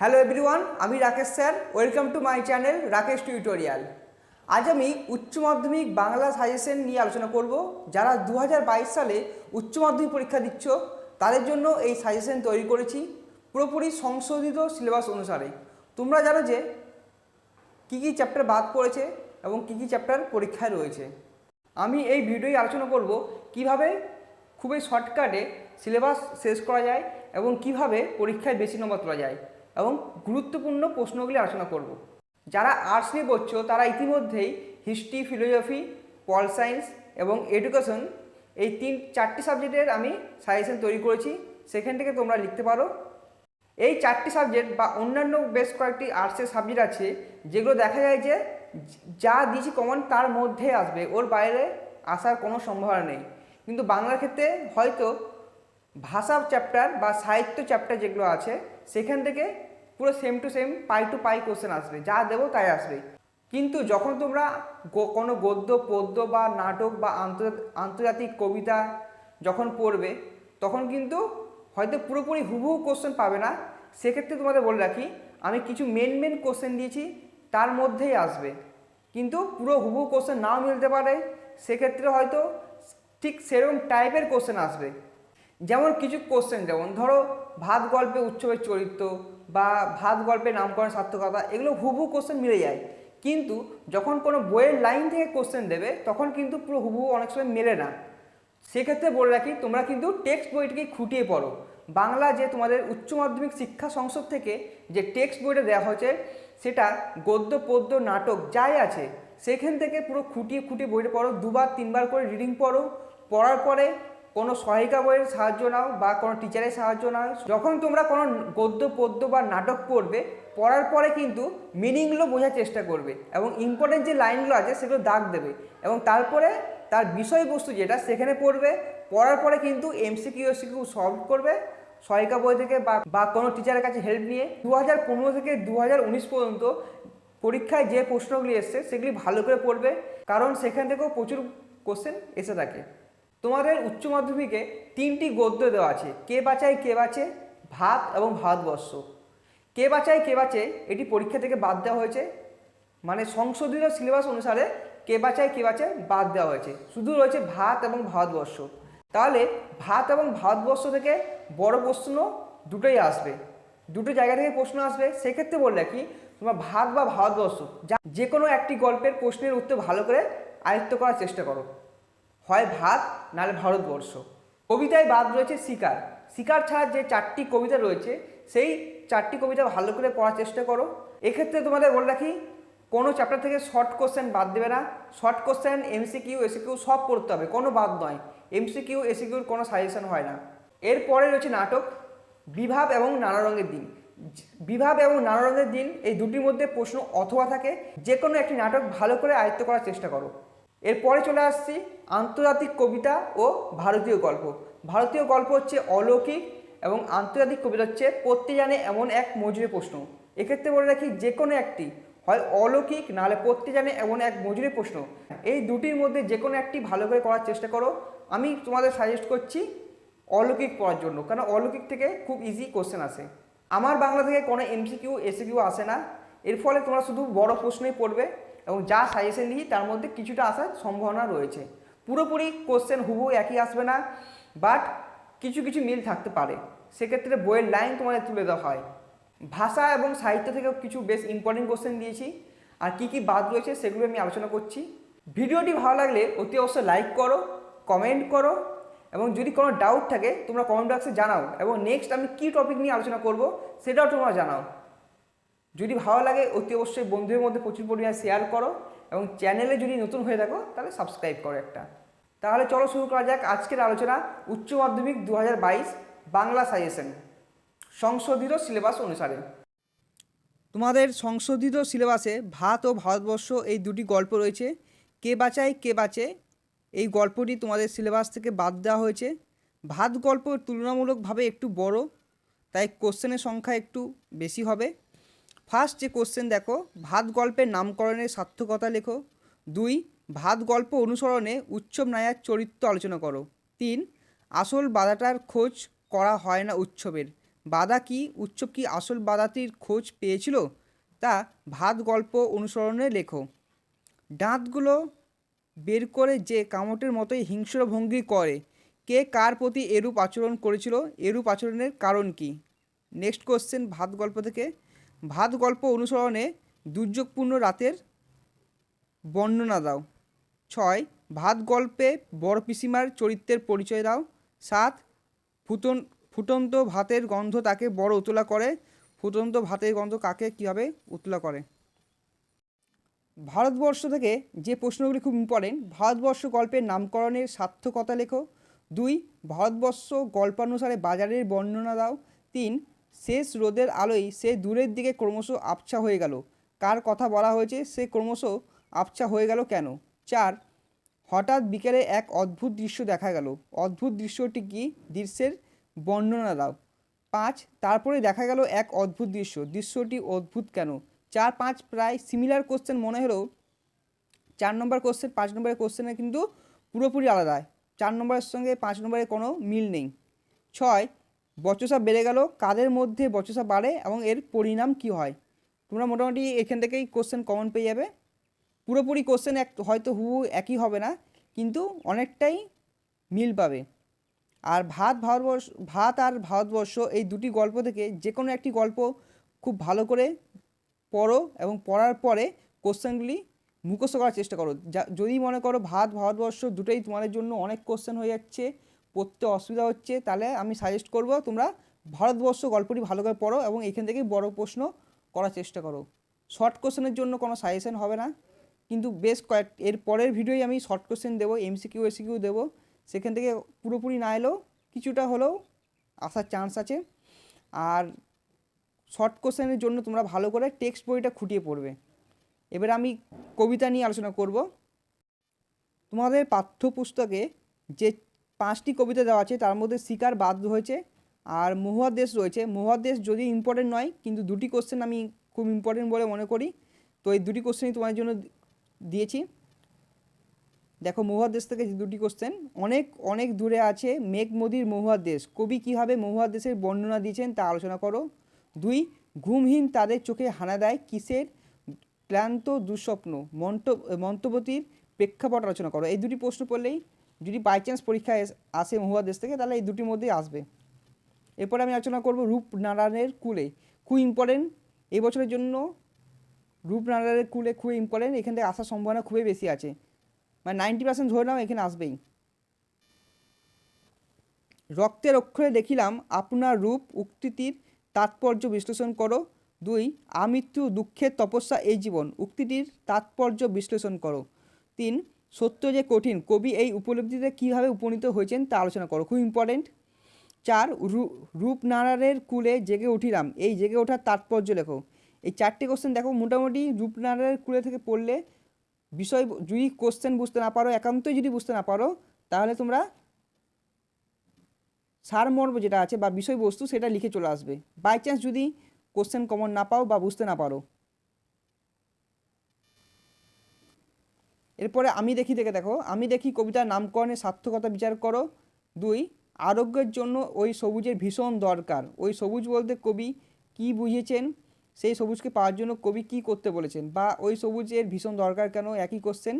Hello everyone, আমি Rakesh sir. Welcome to my channel Rakesh tutorial. আজ আমি উচ্চ মাধ্যমিক বাংলা সাজেশন নিয়ে আলোচনা করব। যারা 2022 সালে উচ্চ মাধ্যমিক পরীক্ষা দিচ্ছ তাদের জন্য এই সাজেশন তৈরি করেছি পুরোপুরি সংশোধিত সিলেবাস অনুসারে। তোমরা জানো যে কী কী চ্যাপ্টার বাদ পড়েছে এবং কী কী চ্যাপ্টার পরীক্ষায় রয়েছে। আমি এই ভিডিওয় আলোচনা করব কিভাবে খুবই শর্টকাটে সিলেবাস শেষ করা যায় এবং কিভাবে পরীক্ষায় বেশি নম্বর তোলা যায় এবং গুরুত্বপূর্ণ প্রশ্নগুলি আলোচনা করব। যারা আর্টস নিয়ে পড়ছো তারা ইতিমধ্যেই হিস্ট্রি, ফিলোসফি, পল সায়েন্স এবং এডুকেশন এই চারটি সাবজেক্টের আমি সাজেশন তৈরি করেছি। সেখান থেকে তোমরা লিখতে পারো। এই চারটি সাবজেক্ট বা অন্যান্য বেশ কয়েকটি আর্টসের সাবজেক্ট আছে যেগুলো দেখা যায় যে যা দিয়েছি কমন তার মধ্যে আসবে, ওর বাইরে আসার কোনো সম্ভাবনা নেই। কিন্তু বাংলার ক্ষেত্রে হয়তো ভাষা চ্যাপ্টার বা সাহিত্য চ্যাপ্টার যেগুলো আছে সেখান থেকে পুরো same to same pie to pie question আসবে, যা দেবো তাই আসবে। কিন্তু যখন তোমরা কোনো গদ্য, পদ্য বা নাটক বা আন্তর্জাতিক কবিতা যখন পড়বে তখন কিন্তু হয়তো পুরোপুরি হুবহু কোশ্চেন পাবে না। সেক্ষেত্রে তোমাদের বলে রাখি, আমি কিছু মেন কোশ্চেন দিয়েছি তার মধ্যেই আসবে, কিন্তু পুরো হুবহু কোশ্চেন নাও মিলতে পারে। সেক্ষেত্রে হয়তো ঠিক সেরকম টাইপের কোশ্চেন আসবে। যেমন কিছু কোশ্চেন, যেমন ধরো ভাত গল্পে উৎসবের চরিত্র বা ভাত গল্পে নামকরণ সার্থকতা, এগুলো হুবহু কোশ্চেন মিলে যায়। কিন্তু যখন কোনো বইয়ের লাইন থেকে কোশ্চেন দেবে তখন কিন্তু পুরো হুবহু অনেক সময় মেলে না। সেক্ষেত্রে বলে রাখি, তোমরা কিন্তু টেক্সট বইটিকে খুঁটিয়ে পড়ো। বাংলা যে তোমাদের উচ্চ মাধ্যমিক শিক্ষা সংসদ থেকে যে টেক্সট বইটা দেওয়া হয়েছে সেটা গদ্য, পদ্য, নাটক যাই আছে সেখান থেকে পুরো খুঁটিয়ে বইটা পড়ো। দুবার তিনবার করে রিডিং পড়ো। পড়ার পরে কোনো সহায়িকা বইয়ের সাহায্য নাও বা কোনো টিচারের সাহায্য নাও। যখন তোমরা কোনো গদ্য, পদ্য বা নাটক পড়বে, পড়ার পরে কিন্তু মিনিংগুলো বোঝার চেষ্টা করবে এবং ইম্পর্টেন্ট যে লাইনগুলো আছে সেগুলো দাগ দেবে এবং তারপরে তার বিষয়বস্তু যেটা সেখানে পড়বে। পড়ার পরে কিন্তু এমসিকিউ সলভ করবে সহায়িকা বই থেকে বা কোনো টিচারের কাছে হেল্প নিয়ে। 2015 থেকে 2019 পর্যন্ত পরীক্ষায় যে প্রশ্নগুলি এসছে সেগুলি ভালো করে পড়বে, কারণ সেখান থেকেও প্রচুর কোশ্চেন এসে থাকে। তোমাদের উচ্চ মাধ্যমিকে 3টি গদ্য দেওয়া আছে, কে বাঁচায় কে বাঁচে, ভাত এবং ভারতবর্ষ। কে বাঁচায় কে বাঁচে এটি পরীক্ষা থেকে বাদ দেওয়া হয়েছে, মানে সংশোধিত সিলেবাস অনুসারে কে বাঁচায় কে বাঁচে বাদ দেওয়া হয়েছে, শুধু রয়েছে ভাত এবং ভারতবর্ষ। তাহলে ভাত এবং ভারতবর্ষ থেকে বড় প্রশ্ন দুটোই আসবে, দুটো জায়গা থেকে প্রশ্ন আসবে। সেক্ষেত্রে বললে কি তোমরা ভাত বা ভারতবর্ষ যে কোনো একটি গল্পের প্রশ্নের উত্তর ভালো করে আয়ত্ত করার চেষ্টা করো, হয় ভাত নাহলে ভারতবর্ষ। কবিতায় বাদ রয়েছে শিকার। শিকার ছাড়া যে 4টি কবিতা রয়েছে সেই 4টি কবিতা ভালো করে পড়ার চেষ্টা করো। এক্ষেত্রে তোমাদের বলে রাখি, কোনো চ্যাপ্টার থেকে শর্ট কোশ্চেন বাদ দেবে না। শর্ট কোশ্চেন, এমসিকিউ, এসিকিউ সব পড়তে হবে, কোনো বাদ নয়। এমসিকিউ, এসিকিউর কোনো সাজেশন হয় না। এরপরে রয়েছে নাটক, বিভাব এবং নানা রঙের দিন। বিভাব এবং নানা রঙের দিন এই দুটির মধ্যে প্রশ্ন অথবা থাকে, যে কোনো একটি নাটক ভালো করে আয়ত্ত করার চেষ্টা করো। এরপরে চলে আসছি আন্তর্জাতিক কবিতা ও ভারতীয় গল্প। ভারতীয় গল্প হচ্ছে অলৌকিক এবং আন্তর্জাতিক কবিতা হচ্ছে পড়তে জানে এমন এক মজুরি প্রশ্ন। এক্ষেত্রে বলে রাখি, যে কোনো একটি হয় অলৌকিক নাহলে পড়তে জানে এমন এক মজুরি প্রশ্ন, এই দুটির মধ্যে যে কোনো একটি ভালো করে করার চেষ্টা করো। আমি তোমাদের সাজেস্ট করছি অলৌকিক পড়ার জন্য, কারণ অলৌকিক থেকে খুব ইজি কোশ্চেন আসে। আমার বাংলা থেকে কোনো এমসিকিউ, এসিকিউ আসে না। এর ফলে তোমরা শুধু বড় প্রশ্নই পড়বে এবং যা সাজেশন দিই তার মধ্যে কিছুটা আসার সম্ভাবনা রয়েছে। পুরোপুরি কোশ্চেন হুবহু একই আসবে না, বাট কিছু কিছু মিল থাকতে পারে। সেক্ষেত্রে বইয়ের লাইন তোমাদের তুলে দেওয়া হয়। ভাষা এবং সাহিত্য থেকেও কিছু বেশ ইম্পর্টেন্ট কোশ্চেন দিয়েছি, আর কি কি বাদ রয়েছে সেগুলো আমি আলোচনা করছি। ভিডিওটি ভালো লাগলে অতি অবশ্যই লাইক করো, কমেন্ট করো এবং যদি কোনো ডাউট থাকে তোমরা কমেন্ট বক্সে জানাও এবং নেক্সট আমি কী টপিক নিয়ে আলোচনা করব সেটাও তোমরা জানাও। যদি ভালো লাগে অতি অবশ্যই বন্ধুদের মধ্যে প্রচুর পরিমাণে শেয়ার করো এবং চ্যানেলে যদি নতুন হয়ে থাকো তাহলে সাবস্ক্রাইব করো একটা। তাহলে চলো শুরু করা যাক আজকের আলোচনা। উচ্চ মাধ্যমিক 2022 বাংলা সাজেশন সংশোধিত সিলেবাস অনুসারে। তোমাদের সংশোধিত সিলেবাসে ভাত ও ভারতবর্ষ এই দুটি গল্প রয়েছে। কে বাঁচায় কে বাঁচে এই গল্পটি তোমাদের সিলেবাস থেকে বাদ দেওয়া হয়েছে। ভাত গল্প তুলনামূলকভাবে একটু বড়, তাই কোশ্চেনের সংখ্যা একটু বেশি হবে। ফার্স্ট যে কোশ্চেন দেখো, ভাত গল্পের নামকরণের সার্থকতা লেখো। 2, ভাত গল্প অনুসরণে উৎসব নায়ার চরিত্র আলোচনা করো। 3, আসল বাধাটার খোঁজ করা হয় না উৎসবের, বাদা কি উৎসব কি আসল বাদাতির খোঁজ পেয়েছিল তা ভাত গল্প অনুসরণে লেখো। দাঁতগুলো বের করে যে কামটের মতোই হিংস্র ভঙ্গি করে, কে কার প্রতি এরূপ আচরণ করেছিল, এরূপ আচরণের কারণ কি? নেক্সট কোশ্চেন ভাত গল্প থেকে। ভাত গল্প অনুসরণে দুর্যোগপূর্ণ রাতের বর্ণনা দাও। 6 ভাত গল্পে বড় পিসিমার চরিত্রের পরিচয় দাও। 7 ফুটন ফুটন্ত ভাতের গন্ধ তাকে বড় উতলা করে। ফুটন্ত ভাতের গন্ধ কাকে কীভাবে উতলা করে? ভারতবর্ষ থেকে যে প্রশ্নগুলি খুব ইম্পর্টেন্ট, ভারতবর্ষ গল্পের নামকরণের সার্থকতা লেখো। 2 ভারতবর্ষ গল্পানুসারে বাজারের বর্ণনা দাও। 3 শেষ রোদের আলোয় সে দূরের দিকে ক্রমশ আবছা হয়ে গেল, কার কথা বলা হয়েছে, সে ক্রমশ আবছা হয়ে গেল কেন? 4 হঠাৎ বিকেলে এক অদ্ভুত দৃশ্য দেখা গেল, অদ্ভুত দৃশ্যটি কি, দৃশ্যের বর্ণনা দাও। 5 তারপরে দেখা গেল এক অদ্ভুত দৃশ্য, দৃশ্যটি অদ্ভুত কেন? 4, 5 প্রায় সিমিলার কোশ্চেন মনে হলেও 4 নম্বর কোশ্চেন 5 নম্বরের কোশ্চেনে কিন্তু পুরোপুরি আলাদা। 4 নম্বরের সঙ্গে 5 নম্বরের কোনো মিল নেই। 6 বচসা বেড়ে গেল, কাদের মধ্যে বচসা বাড়ে এবং এর পরিণাম কি হয়? তোমরা মোটামুটি এখান থেকেই কোশ্চেন কমন পেয়ে যাবে। পুরোপুরি কোশ্চেন হয়তো হুবহু একই হবে না, কিন্তু অনেকটাই মিল পাবে। আর ভাত আর ভারতবর্ষ এই দুটি গল্প থেকে যে কোনো একটি গল্প খুব ভালো করে পড়ো এবং পড়ার পরে কোশ্চেনগুলি মুখস্থ করার চেষ্টা করো। যদি মনে করো ভারতবর্ষ দুটোই তোমাদের জন্য অনেক কোশ্চেন হয়ে যাচ্ছে, পড়তে অসুবিধা হচ্ছে, তাহলে আমি সাজেস্ট করব তোমরা ভারতবর্ষ গল্পটি ভালো করে পড়ো এবং এখান থেকে বড় প্রশ্ন করার চেষ্টা করো। শর্ট কোশ্চেনের জন্য কোনো সাজেশন হবে না, কিন্তু বেশ এর পরের ভিডিওই আমি শর্ট কোশ্চেন দেবো, এমসিকিউ এসিকিউ দেবো, সেখান থেকে পুরোপুরি না এলেও কিছুটা হলেও আসার চান্স আছে। আর শর্ট কোশ্চেনের জন্য তোমরা ভালো করে টেক্সট বইটা খুঁটিয়ে পড়বে। এবার আমি কবিতা নিয়ে আলোচনা করব। তোমাদের পাঠ্যপুস্তকে যে 5টি কবিতা দেওয়া আছে তার মধ্যে শিকার বাদ হয়েছে আর মহুয়ার দেশ রয়েছে। মহুয়ার দেশ যদি ইম্পর্টেন্ট নয়, কিন্তু দুটি কোশ্চেন আমি খুব ইম্পর্টেন্ট বলে মনে করি, তো এই দুটি কোশ্চেনই তোমার জন্য দিয়েছি। দেখো মহুয়ার দেশ থেকে যে দুটি কোশ্চেন, অনেক অনেক দূরে আছে মেঘ মদির মহুয়ার দেশ, কবি কীভাবে মহুয়ার দেশের বর্ণনা দিয়েছেন তা আলোচনা করো। 2 ঘুমহীন তাদের চোখে হানা দেয় কিসের ক্লান্ত দুঃস্বপ্ন, মন্তব্যটির প্রেক্ষাপট আলোচনা করো। এই দুটি প্রশ্ন পড়লেই, যদি বাই চান্স পরীক্ষায় আসে মহুয়ার দেশ থেকে, তাহলে এই দুটির মধ্যেই আসবে। এরপরে আমি আলোচনা করব রূপনারায়ণের কুলে, খুব ইম্পর্টেন্ট এই বছরের জন্য। রূপনারায়ণের কুলে খুব ইম্পর্টেন্ট, এখান থেকে আসার সম্ভাবনা খুবই বেশি আছে, মানে 90% ধরে নাও এখানে আসবেই। রক্তের অক্ষরে দেখিলাম আপনার রূপ, উক্তিটির তাৎপর্য বিশ্লেষণ করো। 2 আমৃত্যু দুঃখের তপস্যা এই জীবন, উক্তিটির তাৎপর্য বিশ্লেষণ করো। 3 সত্য যে কঠিন, কবি এই উপলব্ধিতে কীভাবে উপনীত হয়েছেন তা আলোচনা করো, খুব ইম্পর্টেন্ট। 4 রূপনারায়ণের কুলে জেগে উঠিলাম, এই জেগে ওঠার তাৎপর্য লেখো। এই 4টে কোশ্চেন দেখো মোটামুটি রূপনারায়ণের কুলে থেকে পড়লে বিষয়, যদি কোশ্চেন বুঝতে না পারো, একান্তই যদি বুঝতে না পারো, তাহলে তোমরা সারমর্ম যেটা আছে বা বিষয়বস্তু সেটা লিখে চলে আসবে, বাই চান্স যদি কোশ্চেন কমন না পাও বা বুঝতে না পারো। এরপরে আমি দেখি থেকে দেখো, আমি দেখি কবিতার নামকরণের সার্থকতা বিচার করো। 2 আরোগ্যের জন্য ওই সবুজের ভীষণ দরকার, ওই সবুজ বলতে কবি কি বুঝিয়েছেন, সেই সবুজকে পাওয়ার জন্য কবি কি করতে বলেছেন, বা ওই সবুজের ভীষণ দরকার কেন, একই কোশ্চেন।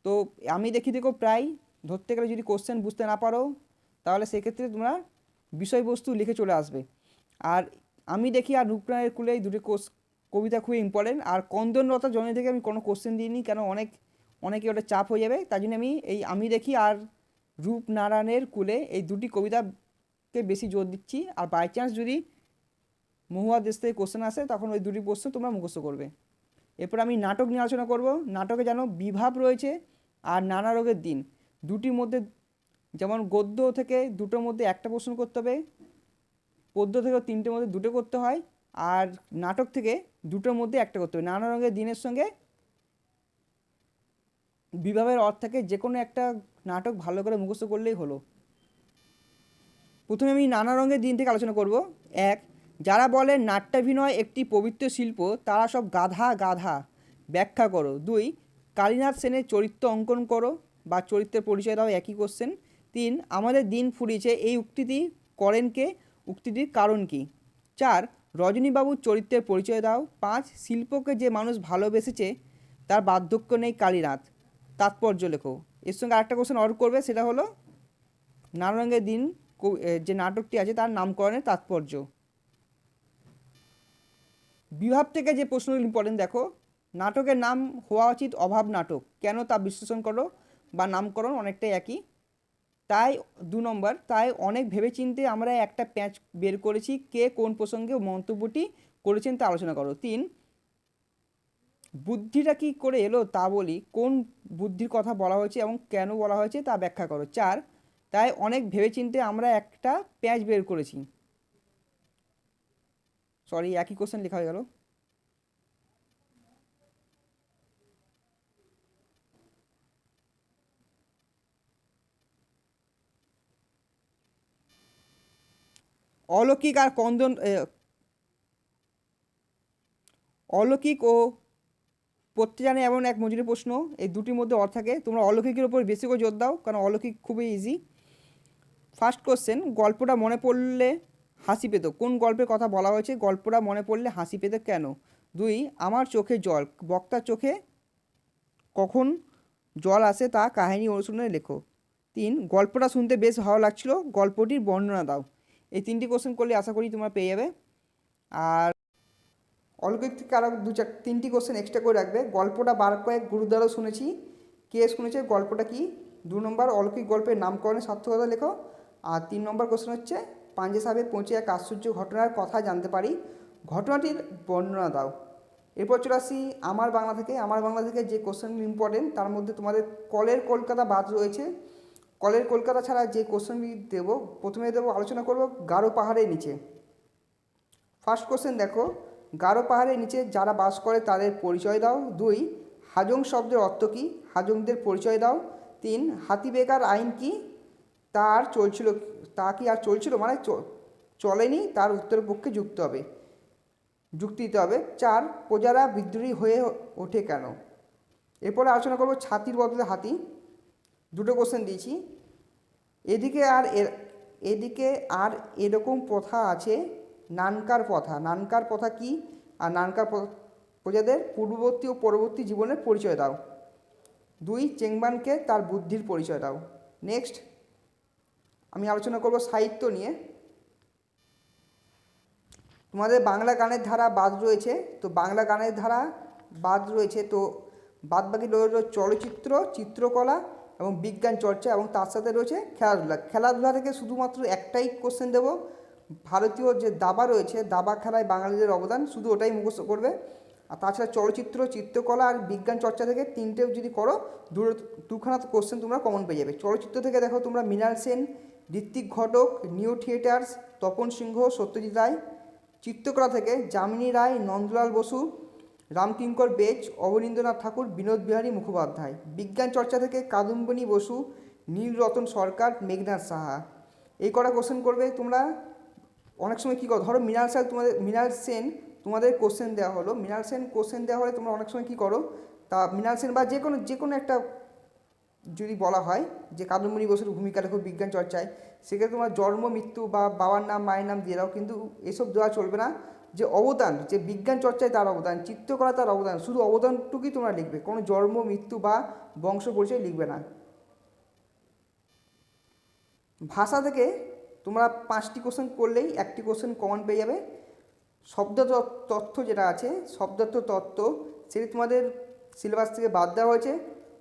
তো আমি দেখি দেখো প্রায় ধরতে গেলে যদি কোশ্চেন বুঝতে না পারো, তাহলে সেক্ষেত্রে তোমরা বিষয়বস্তু লিখে চলে আসবে। আর আমি দেখি আর রূপনারায়ণের কুলে এই দুটি কবিতা খুবই ইম্পর্টেন্ট। আর কন্দনলতা জননী থেকে আমি কোনো কোশ্চেন দিইনি, কেন অনেকে ওটা চাপ হয়ে যাবে, তাই জন্য আমি দেখি আর রূপনারায়ণের কুলে এই দুটি কবিতাকে বেশি জোর দিচ্ছি। আর বাই চান্স যদি মহুয়ার দেশ থেকে কোশ্চেন আসে, তখন ওই দুটি প্রশ্ন তোমরা মুখস্থ করবে। এরপর আমি নাটক নিয়ে আলোচনা করব। নাটকে যেন বিভাব রয়েছে আর নানা রোগের দিন, দুটির মধ্যে যেমন গদ্য থেকে দুটোর মধ্যে একটা প্রশ্ন করতে হবে, পদ্য থেকে 3টের মধ্যে 2টো করতে হয়, আর নাটক থেকে 2টোর মধ্যে একটা করতে হবে। নানা রঙের দিনের সঙ্গে বিভাবের অর্থ থেকে যে কোনো একটা নাটক ভালো করে মুখস্থ করলেই হলো। প্রথমে আমি নানা রঙের দিন থেকে আলোচনা করব। 1 যারা বলে নাট্যাভিনয় একটি পবিত্র শিল্প, তারা সব গাধা গাধা, ব্যাখ্যা করো। 2 কালীনাথ সেনের চরিত্র অঙ্কন করো বা চরিত্রের পরিচয় দাও, একই কোশ্চেন। 3 আমাদের দিন ফুরিয়েছে এই উক্তিটি করেন কে, উক্তিটির কারণ কি। 4 রজনীবাবুর চরিত্রের পরিচয় দাও। 5 শিল্পকে যে মানুষ ভালোবেসেছে তার বার্ধক্য নেই কালীনাথ, তাৎপর্য লেখো। এর সঙ্গে আরেকটা কোশ্চেন অর্ড করবে, সেটা হলো নারঙ্গের দিন যে নাটকটি আছে তার নামকরণের তাৎপর্য। বিভাব থেকে যে প্রশ্নগুলো ইম্পর্টেন্ট দেখো, নাটকের নাম হওয়া উচিত অভাব নাটক, কেন তা বিশ্লেষণ করো, বা নামকরণ অনেকটাই একই। তাই 2 নম্বর, তাই অনেক ভেবেচিন্তে আমরা একটা প্যাঁচ বের করেছি, কে কোন প্রসঙ্গে মন্তব্যটি করেছেন তা আলোচনা করো। 3 বুদ্ধিটা কি করে এলো তা বলি, কোন বুদ্ধির কথা বলা হয়েছে এবং কেন বলা হয়েছে তা ব্যাখ্যা করো। 4 তাই অনেক ভেবেচিন্তে আমরা একটা প্যাঁচ বের করেছি, সরি একই কোশ্চেন লেখা হয়ে গেল। অলৌকিক আর কন্দন, অলৌকিক ও পড়তে জানে এমন এক মজুরি প্রশ্ন, এই দুটির মধ্যে অর্থ থাকে। তোমরা অলৌকিকের উপর বেশি করে জোর দাও, কারণ অলৌকিক খুবই ইজি। ফার্স্ট কোশ্চেন, গল্পটা মনে পড়লে হাসি পেত, কোন গল্পের কথা বলা হয়েছে? গল্পটা মনে পড়লে হাসি পেত কেন? 2 আমার চোখে জল, বক্তার চোখে কখন জল আসে তা কাহিনী অনুসরণে লেখো। 3 গল্পটা শুনতে বেশ ভালো লাগছিল, গল্পটির বর্ণনা দাও। এই 3টি কোশ্চেন করলে আশা করি তোমরা পেয়ে যাবে। আর অলৌকিক থেকে আরও 3টি কোশ্চেন এক্সট্রা করে রাখবে। গল্পটা বার কয়েক গুরুদ্বারও শুনেছি, কে শুনেছে, গল্পটা কি? 2 নম্বর, অলৌকিক গল্পের নামকরণের সার্থকতা লেখো। আর 3 নম্বর কোশ্চেন হচ্ছে, পাঞ্জে সাহেবে পৌঁছে এক আশ্চর্য ঘটনার কথা জানতে পারি, ঘটনাটির বর্ণনা দাও। এরপর চলে আসি আমার বাংলা থেকে। আমার বাংলা থেকে যে কোশ্চেনগুলি ইম্পর্টেন্ট তার মধ্যে তোমাদের কলের কলকাতা বাদ রয়েছে। কলের কলকাতা ছাড়া যে কোশ্চেনগুলি দেবো, প্রথমে দেবো, আলোচনা করব গারো পাহাড়ের নিচে। ফার্স্ট কোশ্চেন দেখো, গারো পাহাড়ের নিচে যারা বাস করে তাদের পরিচয় দাও। 2 হাজং শব্দের অর্থ কী, হাজংদের পরিচয় দাও। 3 হাতি বেকার আইন কি, তার চলছিল, তা কি আর চলছিল মানে চলেনি, তার উত্তরের পক্ষে যুক্তি দিতে হবে। 4 প্রজারা বিদ্রোহী হয়ে ওঠে কেন? এরপরে আলোচনা করব ছাতির বদলে হাতি। 2টো কোশ্চেন দিয়েছি। এদিকে আর এরকম প্রথা আছে, নানকার প্রথা। নানকার প্রথা কি, আর নানকার প্রজাদের পূর্ববর্তী ও পরবর্তী জীবনের পরিচয় দাও। 2 চেংবানকে তার বুদ্ধির পরিচয় দাও। নেক্সট আমি আলোচনা করব সাহিত্য নিয়ে। তোমাদের বাংলা গানের ধারা বাদ রয়েছে, তো বাংলা গানের ধারা বাদ রয়েছে, তো বাদ বাকি রইল চলচ্চিত্র, চিত্রকলা এবং বিজ্ঞান চর্চা, এবং তার সাথে রয়েছে খেলাধুলা। খেলাধুলা থেকে শুধুমাত্র একটাই কোশ্চেন দেবো, ভারতীয় যে দাবা রয়েছে, দাবা খেলায় বাঙালিদের অবদান, শুধু ওটাই মুখস্থ করবে। আর তাছাড়া চলচ্চিত্র, চিত্রকলা আর বিজ্ঞান চর্চা থেকে 3টে যদি করো, দুখানা কোশ্চেন তোমরা কমন পেয়ে যাবে। চলচ্চিত্র থেকে দেখো তোমরা মৃণাল সেন, ঋত্বিক ঘটক, নিউ থিয়েটার্স, তপন সিংহ, সত্যজিৎ রায়। চিত্রকলা থেকে যামিনী রায়, নন্দলাল বসু, রামকিঙ্কর বেজ, অবনীন্দ্রনাথ ঠাকুর, বিনোদ বিহারী মুখোপাধ্যায়। বিজ্ঞান চর্চা থেকে কাদম্বিনী বসু, নীলরতন সরকার, মেঘনাথ সাহা। এই কটা কোশ্চেন করবে তোমরা। অনেক সময় কী করো, ধরো মৃণাল সেন তোমাদের কোশ্চেন দেওয়া হলো, মৃণাল সেন কোশ্চেন দেওয়া হলে তোমরা অনেক সময় কী করো, তা মৃণাল সেন বা যে কোনো একটা যদি বলা হয় যে কাদম্বিনী বসুর ভূমিকা লেখো বিজ্ঞান চর্চায়, সেক্ষেত্রে তোমার জন্ম, মৃত্যু বা বাবার নাম, মায়ের নাম দিয়ে দাও, কিন্তু এসব দেওয়া চলবে না। যে অবদান, যে বিজ্ঞান চর্চায় তার অবদান, চিত্রকলা তার অবদান, শুধু অবদানটুকুই তোমরা লিখবে, কোনো জন্ম, মৃত্যু বা বংশ পরিচয় লিখবে না। ভাষা থেকে তোমরা 5টি কোশ্চেন করলেই 1টি কোশ্চেন কমন পেয়ে যাবে। শব্দ তথ্য যেটা আছে, শব্দার্থ তত্ত্ব, সেটি তোমাদের সিলেবাস থেকে বাদ দেওয়া হয়েছে।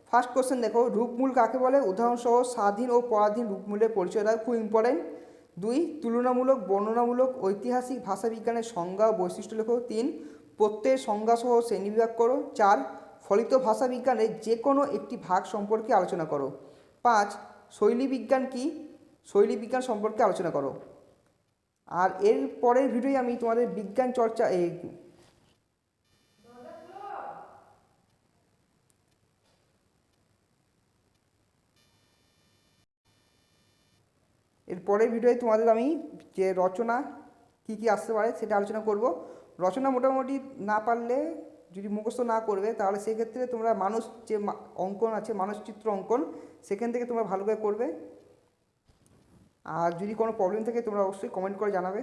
ফার্স্ট কোশ্চেন দেখো, রূপমূল কাকে বলে? উদাহরণসহ স্বাধীন ও পরাধীন রূপমূলের পরিচয় দাও, খুব ইম্পর্টেন্ট। 2 তুলনামূলক, বর্ণনামূলক, ঐতিহাসিক ভাষাবিজ্ঞানের সংজ্ঞা ও বৈশিষ্ট্য লেখো। 3 প্রত্যয়ের সংজ্ঞাসহ শ্রেণীবিভাগ করো। 4 ফলিত ভাষাবিজ্ঞানের যে কোনো একটি ভাগ সম্পর্কে আলোচনা করো। 5 শৈলী বিজ্ঞান কী, শৈলী বিজ্ঞান সম্পর্কে আলোচনা করো। আর এর পরের ভিডিওয় আমি তোমাদের বিজ্ঞান চর্চা এর পরের ভিডিওয় তোমাদের আমি যে রচনা কী কী আসতে পারে সেটা আলোচনা করব। রচনা মোটামুটি না পারলে, যদি মুখস্থ না করবে, তাহলে সেক্ষেত্রে তোমরা মানুষ যে অঙ্কন আছে, মানুষচিত্র অঙ্কন, সেখান থেকে তোমরা ভালোভাবে করবে। আর যদি কোনো প্রবলেম থাকে তোমরা অবশ্যই কমেন্ট করে জানাবে।